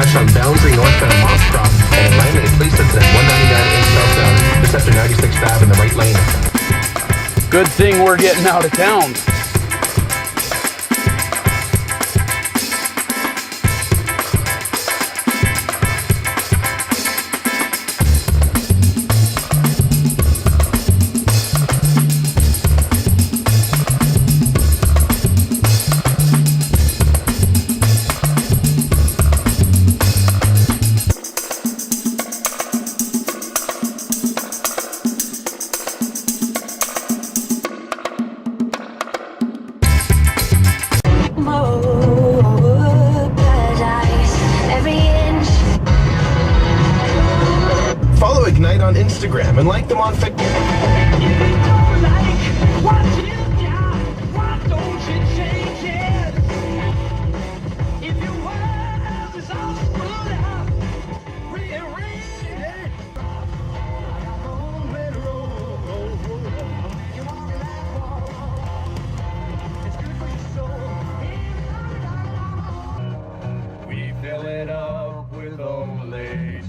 crash on Boundary northbound Moss Cross at Atlanta and police incident 199 in southbound, just after 96th Ave in the right lane. Good thing we're getting out of town. Follow Ignite on Instagram and like them on Facebook. We fill it up with only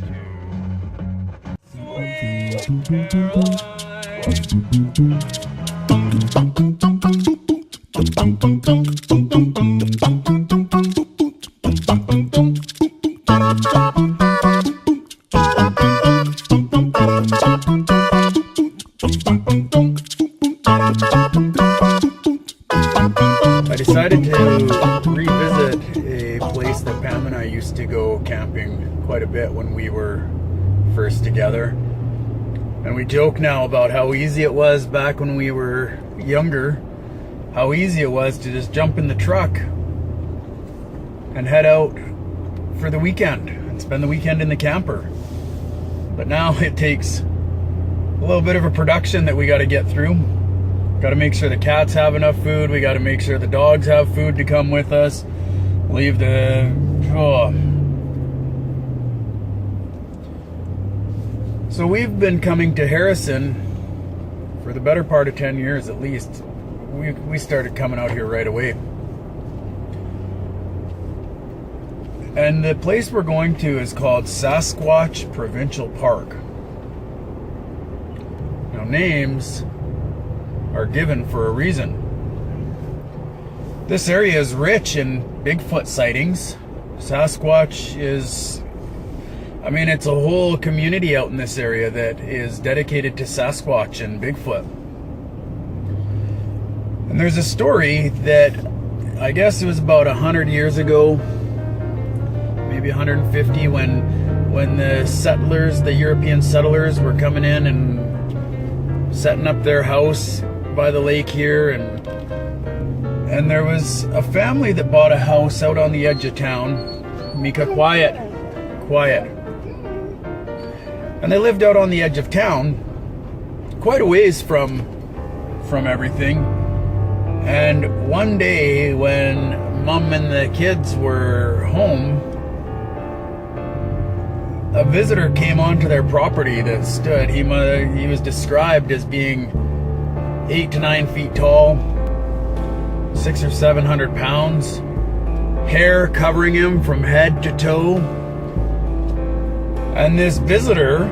I decided to revisit a place that Pam and I used to go camping quite a bit when we were first together. And we joke now about how easy it was back when we were younger, how easy it was to just jump in the truck and head out for the weekend and spend the weekend in the camper. But now it takes a little bit of a production that we got to get through. Got to make sure the cats have enough food. We got to make sure the dogs have food to come with us. Leave the... So we've been coming to Harrison for the better part of 10 years at least. We started coming out here right away. And the place we're going to is called Sasquatch Provincial Park. Now, names are given for a reason. This area is rich in Bigfoot sightings. Sasquatch is, I mean, it's a whole community out in this area that is dedicated to Sasquatch and Bigfoot. And there's a story that I guess it was about 100 years ago, maybe 150, when the settlers, the European settlers, were coming in and setting up their house by the lake here, and there was a family that bought a house out on the edge of town. Mika, quiet. And they lived out on the edge of town, quite a ways from everything. And one day when Mom and the kids were home, a visitor came onto their property that stood. He was described as being 8 to 9 feet tall, 600 or 700 pounds, hair covering him from head to toe. And this visitor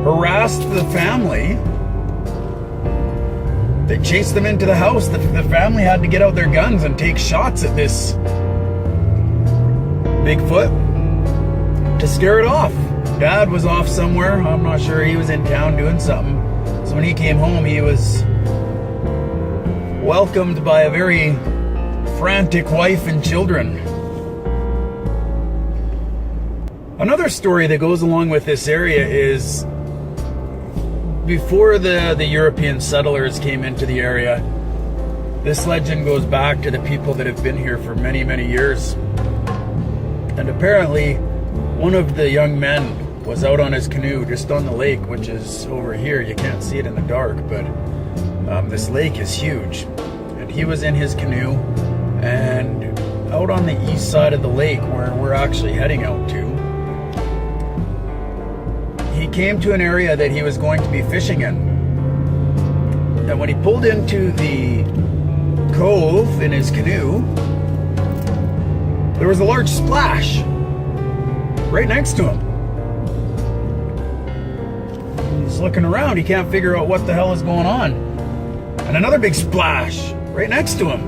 harassed the family. They chased them into the house. The family had to get out their guns and take shots at this Bigfoot to scare it off. Dad was off somewhere. I'm not sure. He was in town doing something. So when he came home, he was welcomed by a very frantic wife and children. Another story that goes along with this area is before the European settlers came into the area, this legend goes back to the people that have been here for many, many years. And apparently, one of the young men was out on his canoe just on the lake, which is over here. You can't see it in the dark, but this lake is huge. And he was in his canoe, and out on the east side of the lake, where we're actually heading out to, he came to an area that he was going to be fishing in. And when he pulled into the cove in his canoe, there was a large splash. right next to him. He's looking around. He can't figure out what the hell is going on. And another big splash right next to him.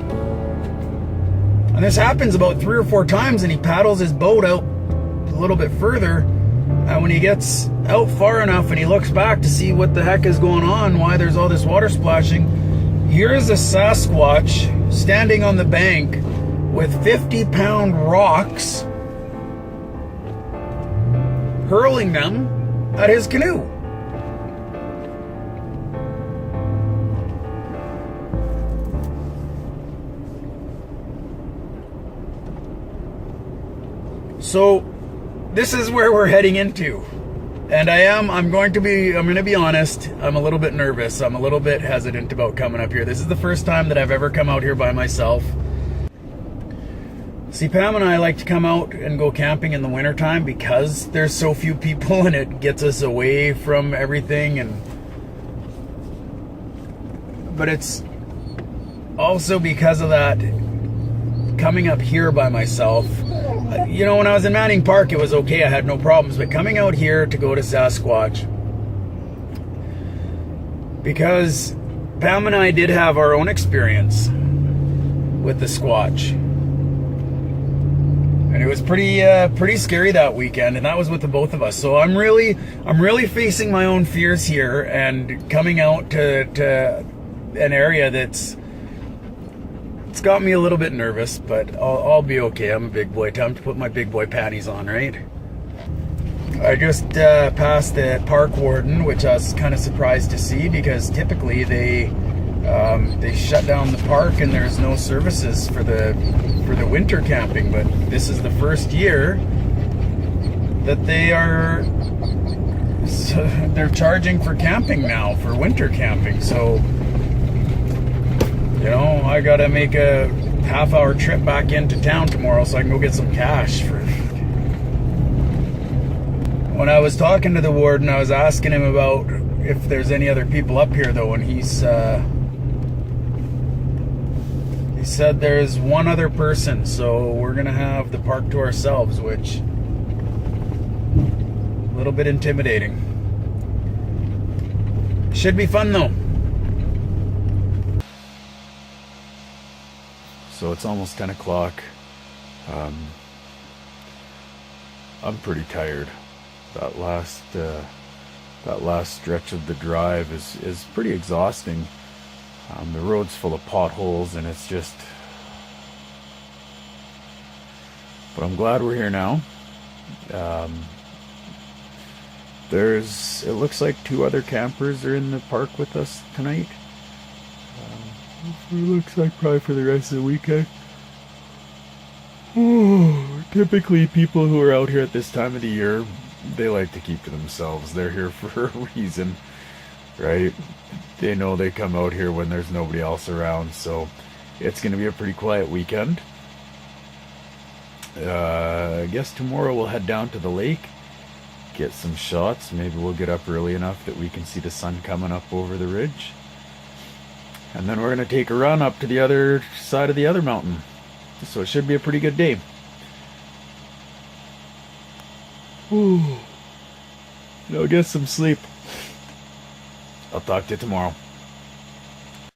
And this happens about 3 or 4 times, and he paddles his boat out a little bit further. And when he gets out far enough and he looks back to see what the heck is going on, why there's all this water splashing, here's a Sasquatch standing on the bank with 50-pound rocks, hurling them at his canoe. So this is where we're heading into. And I'm going to be honest, I'm a little bit nervous. I'm a little bit hesitant about coming up here. This is the first time that I've ever come out here by myself. See, Pam and I like to come out and go camping in the wintertime because there's so few people and it gets us away from everything. But it's also because of that, coming up here by myself. You know, when I was in Manning Park, it was okay. I had no problems. But coming out here to go to Sasquatch, because Pam and I did have our own experience with the Squatch. And it was pretty scary that weekend, and that was with the both of us. So I'm really facing my own fears here and coming out to an area it's got me a little bit nervous, but I'll be okay. I'm a big boy. Time to put my big boy panties on, right? I just passed the park warden, which I was kind of surprised to see, because typically they shut down the park and there's no services for the winter camping. But this is the first year that they're charging for camping now, for winter camping. So, you know, I gotta make a half-hour trip back into town tomorrow so I can go get some cash for. When I was talking to the warden, I was asking him about if there's any other people up here, though, and he said there's one other person, so we're gonna have the park to ourselves, which a little bit intimidating. Should be fun though. So it's almost 10 o'clock. I'm pretty tired. That last stretch of the drive is pretty exhausting. The road's full of potholes, and it's just. But I'm glad we're here now. It looks like 2 other campers are in the park with us tonight. It looks like probably for the rest of the weekend. Typically people who are out here at this time of the year, they like to keep to themselves. They're here for a reason, right? They know they come out here when there's nobody else around, so it's going to be a pretty quiet weekend. I guess tomorrow we'll head down to the lake, get some shots. Maybe we'll get up early enough that we can see the sun coming up over the ridge. And then we're going to take a run up to the other side of the other mountain. So it should be a pretty good day. Ooh. Now get some sleep. I'll talk to you tomorrow.